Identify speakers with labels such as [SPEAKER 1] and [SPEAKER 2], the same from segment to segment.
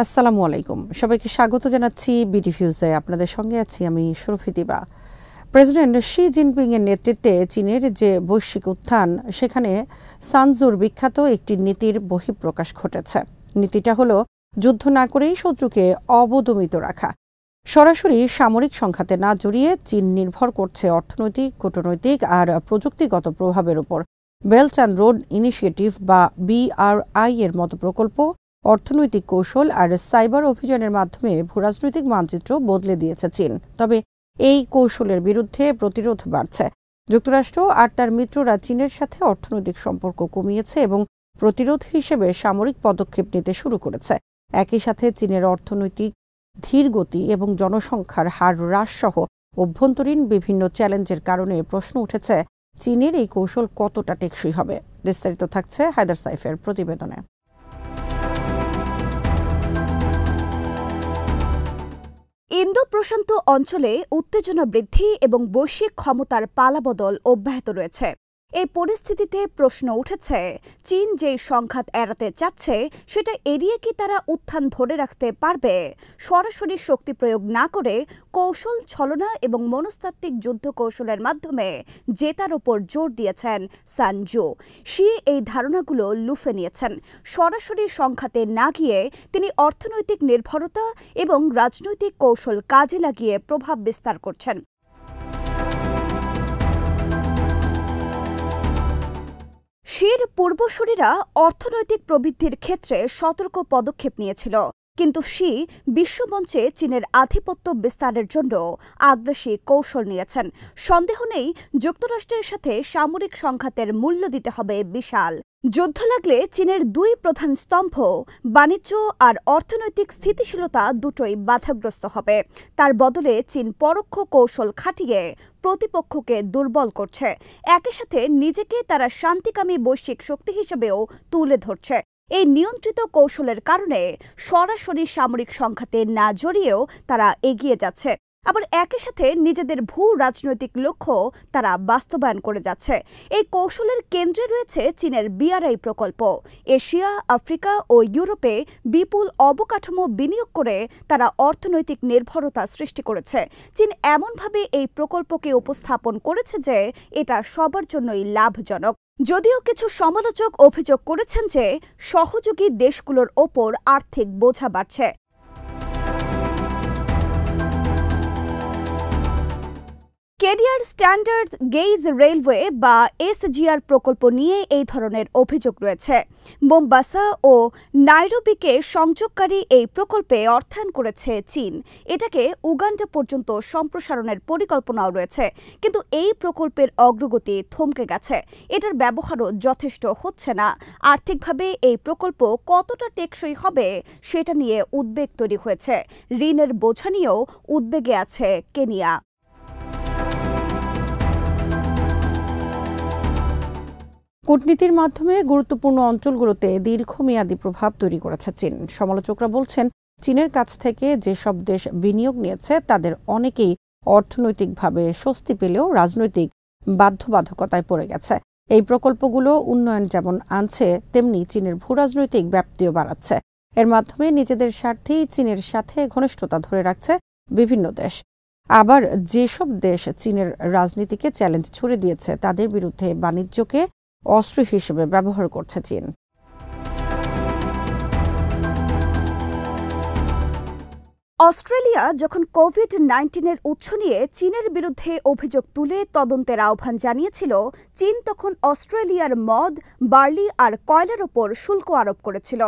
[SPEAKER 1] আসসালামু আলাইকুম, সবাইকে স্বাগত জানাচ্ছি বিডিফিউজে। আপনাদের সঙ্গে আছি আমি সুরভি দিবা। প্রেসিডেন্ট শি জিনপিং এর নেতৃত্বে চীনের যে বৈশ্বিক উত্থান, সেখানে সানজুর বিখ্যাত একটি নীতির বহিঃপ্রকাশ ঘটেছে। নীতিটা হলো যুদ্ধ না করেই শত্রুকে অবদমিত রাখা। সরাসরি সামরিক সংঘাতে না জড়িয়ে চীন নির্ভর করছে অর্থনৈতিক, কূটনৈতিক আর প্রযুক্তিগত প্রভাবের উপর। বেল্ট অ্যান্ড রোড ইনিশিয়েটিভ বা BRI এর মতো প্রকল্প, অর্থনৈতিক কৌশল আর সাইবার অভিযানের মাধ্যমে ভূরাজনৈতিক মানচিত্র বদলে দিয়েছে চীন। তবে এই কৌশলের বিরুদ্ধে প্রতিরোধ বাড়ছে। যুক্তরাষ্ট্র আর তার মিত্ররা চীনের সাথে অর্থনৈতিক সম্পর্ক কমিয়েছে এবং প্রতিরোধ হিসেবে সামরিক পদক্ষেপ নিতে শুরু করেছে। একই সাথে চীনের অর্থনৈতিক ধীর গতি এবং জনসংখ্যার হার হ্রাস সহ অভ্যন্তরীণ বিভিন্ন চ্যালেঞ্জের কারণে প্রশ্ন উঠেছে চীনের এই কৌশল কতটা টেকসই হবে। বিস্তারিত থাকছে হায়দার সাইফের প্রতিবেদনে।
[SPEAKER 2] ইন্দো প্রশান্ত অঞ্চলে উত্তেজনা বৃদ্ধি এবং বৈশ্বিক ক্ষমতার পালাবদল অব্যাহত রয়েছে। এই পরিস্থিতিতে প্রশ্ন উঠেছে, চীন যেই সংঘাত এড়াতে চাচ্ছে সেটা এড়িয়ে কি তারা উত্থান ধরে রাখতে পারবে? সরাসরি শক্তি প্রয়োগ না করে কৌশল, ছলনা এবং মনস্তাত্ত্বিক যুদ্ধ কৌশলের মাধ্যমে জেতার ওপর জোর দিয়েছেন সানজু। শি এই ধারণাগুলো লুফে নিয়েছেন। সরাসরি সংঘাতে না গিয়ে তিনি অর্থনৈতিক নির্ভরতা এবং রাজনৈতিক কৌশল কাজে লাগিয়ে প্রভাব বিস্তার করছেন। শির পূর্বসূরিরা অর্থনৈতিক প্রবৃদ্ধির ক্ষেত্রে সতর্ক পদক্ষেপ নিয়েছিল, কিন্তু শি বিশ্বমঞ্চে চীনের আধিপত্য বিস্তারের জন্য আগ্রাসী কৌশল নিয়েছেন। সন্দেহ নেই, যুক্তরাষ্ট্রের সাথে সামরিক সংঘাতের মূল্য দিতে হবে বিশাল। যুদ্ধ লাগলে চীনের দুই প্রধান স্তম্ভ, বাণিজ্য আর অর্থনৈতিক স্থিতিশীলতা, দুটোই বাধাগ্রস্ত হবে। তার বদলে চীন পরোক্ষ কৌশল খাটিয়ে প্রতিপক্ষকে দুর্বল করছে। একই সাথে নিজেকে তারা শান্তিকামী বৈশ্বিক শক্তি হিসেবেও তুলে ধরছে। এই নিয়ন্ত্রিত কৌশলের কারণে সরাসরি সামরিক সংঘাতে না জড়িয়েও তারা এগিয়ে যাচ্ছে। আবার একই সাথে নিজেদের ভূ রাজনৈতিক লক্ষ্য তারা বাস্তবায়ন করে যাচ্ছে। এই কৌশলের কেন্দ্রে রয়েছে চীনের BRI প্রকল্প। এশিয়া, আফ্রিকা ও ইউরোপে বিপুল অবকাঠামো বিনিয়োগ করে তারা অর্থনৈতিক নির্ভরতা সৃষ্টি করেছে। চীন এমনভাবে এই প্রকল্পকে উপস্থাপন করেছে যে এটা সবার জন্যই লাভজনক। যদিও কিছু সমালোচক অভিযোগ করেছেন যে সহযোগী দেশগুলোর ওপর আর্থিক বোঝা বাড়ছে। কেরিয়ার স্ট্যান্ডার্ড গেজ রেলওয়ে বা SGR প্রকল্প নিয়ে এই ধরনের অভিযোগ রয়েছে। মোম্বাসা ও নাইরোবিকে সংযোগকারী এই প্রকল্পে অর্থায়ন করেছে চীন। এটাকে উগান্ডা পর্যন্ত সম্প্রসারণের পরিকল্পনাও রয়েছে, কিন্তু এই প্রকল্পের অগ্রগতি থমকে গেছে। এটার ব্যবহারও যথেষ্ট হচ্ছে না। আর্থিকভাবে এই প্রকল্প কতটা টেকসই হবে সেটা নিয়ে উদ্বেগ তৈরি হয়েছে। ঋণের বোঝা নিয়েও উদ্বেগে আছে কেনিয়া।
[SPEAKER 1] কূটনীতির মাধ্যমে গুরুত্বপূর্ণ অঞ্চলগুলোতে দীর্ঘমেয়াদী প্রভাব তৈরি করেছে চীন। সমালোচকরা বলছেন, চীনের কাছ থেকে যেসব দেশ বিনিয়োগ নিয়েছে তাদের অনেকেই অর্থনৈতিকভাবে স্বস্তি পেলেও রাজনৈতিক বাধ্যবাধকতায় পড়ে গেছে। এই প্রকল্পগুলো উন্নয়ন যেমন আনছে, তেমনি চীনের ভূরাজনৈতিক ব্যাপ্তিও বাড়াচ্ছে। এর মাধ্যমে নিজেদের স্বার্থেই চীনের সাথে ঘনিষ্ঠতা ধরে রাখছে বিভিন্ন দেশ। আবার যেসব দেশ চীনের রাজনীতিকে চ্যালেঞ্জ ছুড়ে দিয়েছে, তাদের বিরুদ্ধে বাণিজ্যকে অস্ত্র হিসেবে ব্যবহার করছে চীন।
[SPEAKER 2] অস্ট্রেলিয়া যখন COVID-19 উৎস নিয়ে চীনের বিরুদ্ধে অভিযোগ তুলে তদন্তের আহ্বান জানিয়েছিল, চীন তখন অস্ট্রেলিয়ার মদ, বার্লি আর কয়লার ওপর শুল্ক আরোপ করেছিল।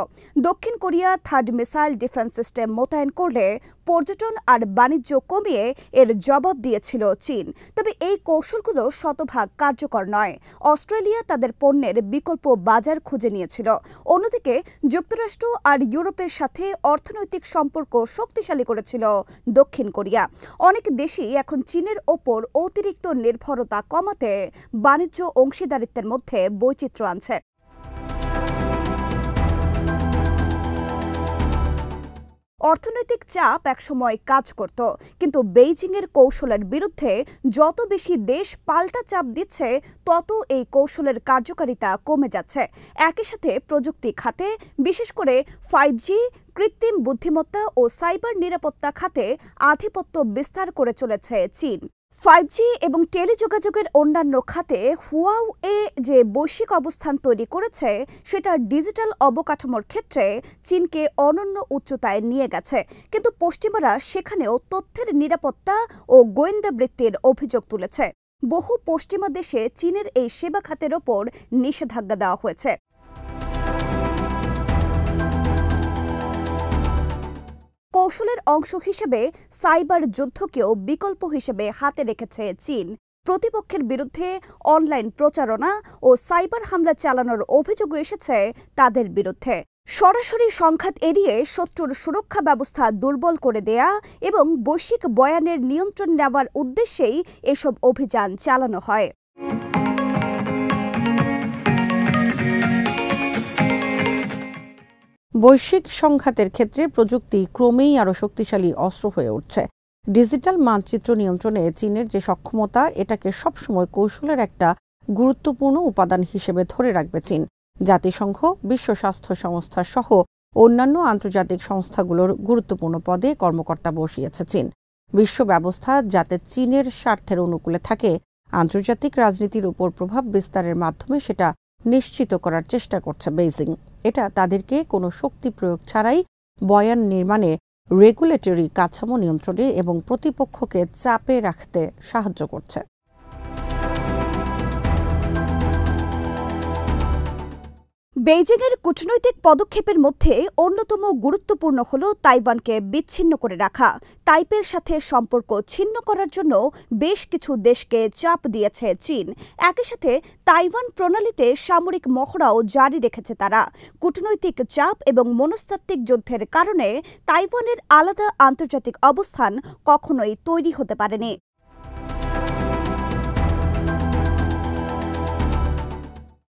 [SPEAKER 2] দক্ষিণ Korea third missile defence system মোতায়েন করলে পর্যটন আর বাণিজ্য কমিয়ে এর জবাব দিয়েছিল চীন। তবে এই কৌশলগুলো শতভাগ কার্যকর নয়। অস্ট্রেলিয়া তাদের পণ্যের বিকল্প বাজার খুঁজে নিয়েছিল। অন্যদিকে যুক্তরাষ্ট্র আর ইউরোপের সাথে অর্থনৈতিক সম্পর্ক শক্তিশালী করেছিল দক্ষিণ কোরিয়া। অনেক দেশই এখন চীনের ওপর অতিরিক্ত নির্ভরতা কমাতে বাণিজ্য অংশীদারিত্বের মধ্যে বৈচিত্র্য আনছে। অর্থনৈতিক চাপ একসময় কাজ করত, কিন্তু বেইজিংয়ের কৌশলের বিরুদ্ধে যত বেশি দেশ পাল্টা চাপ দিচ্ছে, তত এই কৌশলের কার্যকারিতা কমে যাচ্ছে। একই সাথে প্রযুক্তি খাতে, বিশেষ করে 5G, কৃত্রিম বুদ্ধিমত্তা ও সাইবার নিরাপত্তা খাতে আধিপত্য বিস্তার করে চলেছে চীন। 5G এবং টেলিযোগাযোগের অন্যান্য খাতে হুয়াওয়ে যে বৈশ্বিক অবস্থান তৈরি করেছে, সেটা ডিজিটাল অবকাঠামোর ক্ষেত্রে চীনকে অনন্য উচ্চতায় নিয়ে গেছে। কিন্তু পশ্চিমারা সেখানেও তথ্যের নিরাপত্তা ও গোয়েন্দা বৃত্তির অভিযোগ তুলেছে। বহু পশ্চিমা দেশে চীনের এই সেবা খাতের ওপর নিষেধাজ্ঞা দেওয়া হয়েছে। কৌশলের অংশ হিসেবে সাইবার যুদ্ধকেও বিকল্প হিসেবে হাতে রেখেছে চীন। প্রতিপক্ষের বিরুদ্ধে অনলাইন প্রচারণা ও সাইবার হামলা চালানোর অভিযোগ এসেছে তাদের বিরুদ্ধে। সরাসরি সংঘাত এড়িয়ে শত্রুর সুরক্ষা ব্যবস্থা দুর্বল করে দেয়া এবং বৈশ্বিক বয়ানের নিয়ন্ত্রণ নেওয়ার উদ্দেশ্যেই এসব অভিযান চালানো হয়।
[SPEAKER 1] বৈশ্বিক সংঘাতের ক্ষেত্রে প্রযুক্তি ক্রমেই আরও শক্তিশালী অস্ত্র হয়ে উঠছে। ডিজিটাল মানচিত্র নিয়ন্ত্রণে চীনের যে সক্ষমতা, এটাকে সবসময় কৌশলের একটা গুরুত্বপূর্ণ উপাদান হিসেবে ধরে রাখবে চীন। জাতিসংঘ, বিশ্ব স্বাস্থ্য সংস্থা সহ অন্যান্য আন্তর্জাতিক সংস্থাগুলোর গুরুত্বপূর্ণ পদে কর্মকর্তা বসিয়েছে চীন। বিশ্ব ব্যবস্থা যাতে চীনের স্বার্থের অনুকূলে থাকে, আন্তর্জাতিক রাজনীতির উপর প্রভাব বিস্তারের মাধ্যমে সেটা নিশ্চিত করার চেষ্টা করছে বেইজিং। এটা তাদেরকে কোনো শক্তি প্রয়োগ ছাড়াই বয়ান নির্মাণে, রেগুলেটরি কাঠামো নিয়ন্ত্রণে এবং প্রতিপক্ষকে চাপে রাখতে সাহায্য করছে।
[SPEAKER 2] বেইজিংয়ের কূটনৈতিক পদক্ষেপের মধ্যে অন্যতম গুরুত্বপূর্ণ হল তাইওয়ানকে বিচ্ছিন্ন করে রাখা। তাইপের সাথে সম্পর্ক ছিন্ন করার জন্য বেশ কিছু দেশকে চাপ দিয়েছে চীন। একই সাথে তাইওয়ান প্রণালীতে সামরিক মহড়াও জারি রেখেছে তারা। কূটনৈতিক চাপ এবং মনস্তাত্ত্বিক যুদ্ধের কারণে তাইওয়ানের আলাদা আন্তর্জাতিক অবস্থান কখনোই তৈরি হতে পারেনি।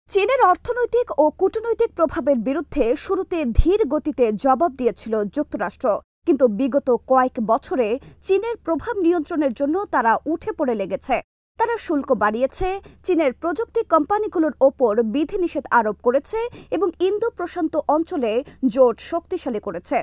[SPEAKER 2] চীনের অর্থনৈতিক ও কূটনৈতিক প্রভাবের বিরুদ্ধে শুরুতে ধীর গতিতে জবাব দিয়েছিল যুক্তরাষ্ট্র, কিন্তু বিগত কয়েক বছরে চীনের প্রভাব নিয়ন্ত্রণের জন্য তারা উঠে পড়ে লেগেছে। তারা শুল্ক বাড়িয়েছে, চীনের প্রযুক্তি কোম্পানিগুলোর ওপর বিধিনিষেধ আরোপ করেছে এবং ইন্দো প্রশান্ত অঞ্চলে জোট শক্তিশালী করেছে।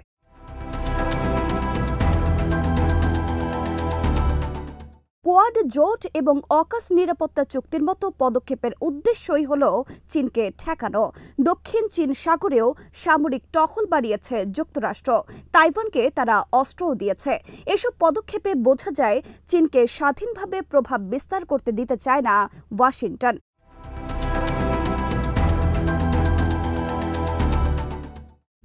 [SPEAKER 2] কোয়াড জোট এবং অকাস নিরাপত্তা চুক্তির মতো পদক্ষেপের উদ্দেশ্যই হল চীনকে ঠেকানো। দক্ষিণ চীন সাগরেও সামরিক টহল বাড়িয়েছে যুক্তরাষ্ট্র। তাইওয়ানকে তারা অস্ত্রও দিয়েছে। এসব পদক্ষেপে বোঝা যায় চীনকে স্বাধীনভাবে প্রভাব বিস্তার করতে দিতে চায় না ওয়াশিংটন।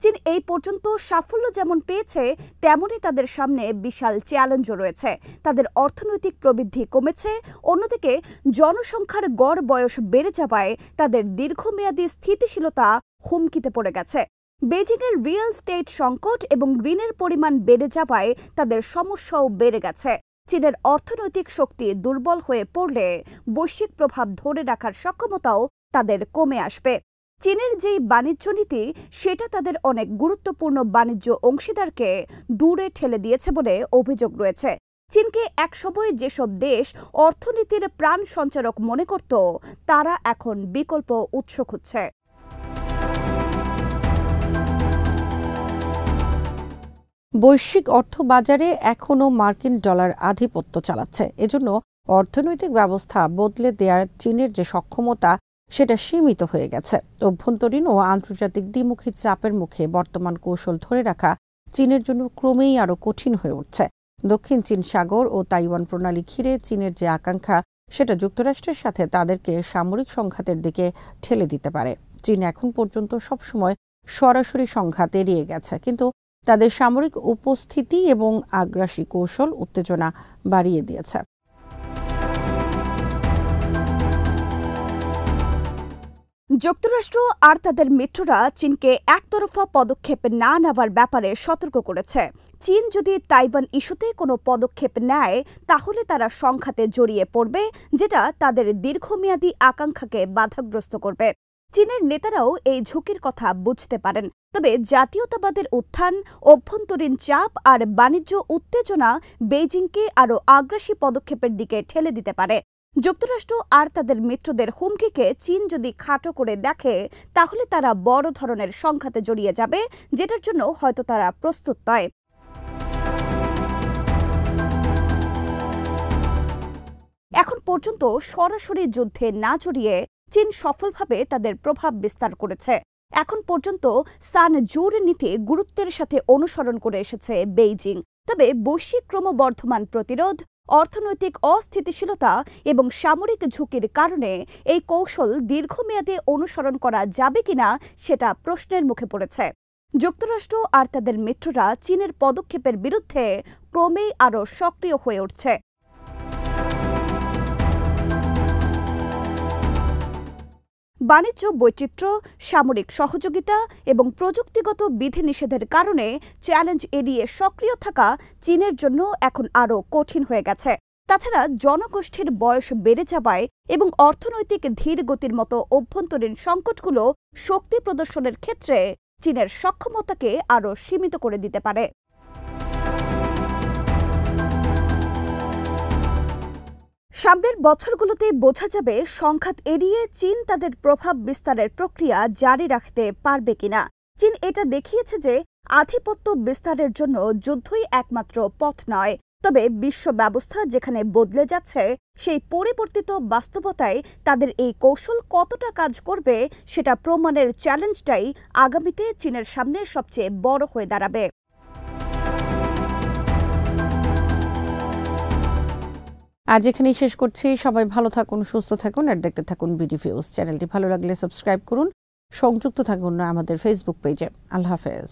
[SPEAKER 2] চীন এই পর্যন্ত সাফল্য যেমন পেয়েছে, তেমনই তাদের সামনে বিশাল চ্যালেঞ্জও রয়েছে। তাদের অর্থনৈতিক প্রবৃদ্ধি কমেছে, অন্যদিকে জনসংখ্যার গড় বয়স বেড়ে যাওয়ায় তাদের দীর্ঘমেয়াদী স্থিতিশীলতা হুমকিতে পড়ে গেছে। বেজিংয়ের রিয়েল স্টেট সংকট এবং ঋণের পরিমাণ বেড়ে যাওয়ায় তাদের সমস্যাও বেড়ে গেছে। চীনের অর্থনৈতিক শক্তি দুর্বল হয়ে পড়লে বৈশ্বিক প্রভাব ধরে রাখার সক্ষমতাও তাদের কমে আসবে। চীনের যেই বাণিজ্য নীতি, সেটা তাদের অনেক গুরুত্বপূর্ণ বাণিজ্য অংশীদারকে দূরে ঠেলে দিয়েছে বলে অভিযোগ রয়েছে। চীনকে একসময় যেসব দেশ অর্থনীতির প্রাণ সঞ্চারক মনে করত, তারা এখন বিকল্প উৎস খুঁজছে।
[SPEAKER 1] বৈশ্বিক অর্থবাজারে এখনও মার্কিন ডলার আধিপত্য চালাচ্ছে। এজন্য অর্থনৈতিক ব্যবস্থা বদলে দেওয়ার চীনের যে সক্ষমতা, সেটা সীমিত হয়ে গেছে। অভ্যন্তরীণ ও আন্তর্জাতিক দ্বিমুখী চাপের মুখে বর্তমান কৌশল ধরে রাখা চীনের জন্য ক্রমেই আরও কঠিন হয়ে উঠছে। দক্ষিণ চীন সাগর ও তাইওয়ান প্রণালী ঘিরে চীনের যে আকাঙ্ক্ষা, সেটা যুক্তরাষ্ট্রের সাথে তাদেরকে সামরিক সংঘাতের দিকে ঠেলে দিতে পারে। চীন এখন পর্যন্ত সবসময় সরাসরি সংঘাত এড়িয়ে গেছে, কিন্তু তাদের সামরিক উপস্থিতি এবং আগ্রাসী কৌশল উত্তেজনা বাড়িয়ে দিয়েছে।
[SPEAKER 2] যুক্তরাষ্ট্র আর তাদের মিত্ররা চীনকে একতরফা পদক্ষেপ না নেওয়ার ব্যাপারে সতর্ক করেছে। চীন যদি তাইওয়ান ইস্যুতে কোনো পদক্ষেপ নেয়, তাহলে তারা সংঘাতে জড়িয়ে পড়বে, যেটা তাদের দীর্ঘমেয়াদী আকাঙ্ক্ষাকে বাধাগ্রস্ত করবে। চীনের নেতারাও এই ঝুঁকির কথা বুঝতে পারেন। তবে জাতীয়তাবাদের উত্থান, অভ্যন্তরীণ চাপ আর বাণিজ্য উত্তেজনা বেইজিংকে আরও আগ্রাসী পদক্ষেপের দিকে ঠেলে দিতে পারে। যুক্তরাষ্ট্র আর তাদের মিত্রদের হুমকিকে চীন যদি খাটো করে দেখে, তাহলে তারা বড় ধরনের সংঘাতে জড়িয়ে যাবে, যেটার জন্য হয়তো তারা প্রস্তুত নয়। এখন পর্যন্ত সরাসরি যুদ্ধে না জড়িয়ে চীন সফলভাবে তাদের প্রভাব বিস্তার করেছে। এখন পর্যন্ত সানজুর নীতি গুরুত্বের সাথে অনুসরণ করে এসেছে বেইজিং। তবে বৈশ্বিক ক্রমবর্ধমান প্রতিরোধ, অর্থনৈতিক অস্থিতিশীলতা এবং সামরিক ঝুঁকির কারণে এই কৌশল দীর্ঘমেয়াদে অনুসরণ করা যাবে কিনা সেটা প্রশ্নের মুখে পড়েছে। যুক্তরাষ্ট্র আর তাদের মিত্ররা চীনের পদক্ষেপের বিরুদ্ধে ক্রমেই আরও সক্রিয় হয়ে উঠছে। বাণিজ্য বৈচিত্র্য, সামরিক সহযোগিতা এবং প্রযুক্তিগত বিধিনিষেধের কারণে চ্যালেঞ্জ এড়িয়ে সক্রিয় থাকা চীনের জন্য এখন আরও কঠিন হয়ে গেছে। তাছাড়া জনগোষ্ঠীর বয়স বেড়ে যাওয়ায় এবং অর্থনৈতিক ধীর গতির মতো অভ্যন্তরীণ সংকটগুলো শক্তি প্রদর্শনের ক্ষেত্রে চীনের সক্ষমতাকে আরও সীমিত করে দিতে পারে। সামনের বছরগুলোতে বোঝা যাবে সংঘাত এড়িয়ে চীন তাদের প্রভাব বিস্তারের প্রক্রিয়া জারি রাখতে পারবে কিনা। চীন এটা দেখিয়েছে যে আধিপত্য বিস্তারের জন্য যুদ্ধই একমাত্র পথ নয়। তবে বিশ্ব ব্যবস্থা যেখানে বদলে যাচ্ছে, সেই পরিবর্তিত বাস্তবতায় তাদের এই কৌশল কতটা কাজ করবে সেটা প্রমাণের চ্যালেঞ্জটাই আগামীতে চীনের সামনে সবচেয়ে বড় হয়ে দাঁড়াবে।
[SPEAKER 1] আজ এখানেই শেষ করছি। সবাই ভালো থাকুন, সুস্থ থাকুন আর দেখতে থাকুন বিডিভিউজ। চ্যানেলটি ভালো লাগলে সাবস্ক্রাইব করুন, সংযুক্ত থাকুন আমাদের ফেসবুক পেজে। আল্লাহ হাফেজ।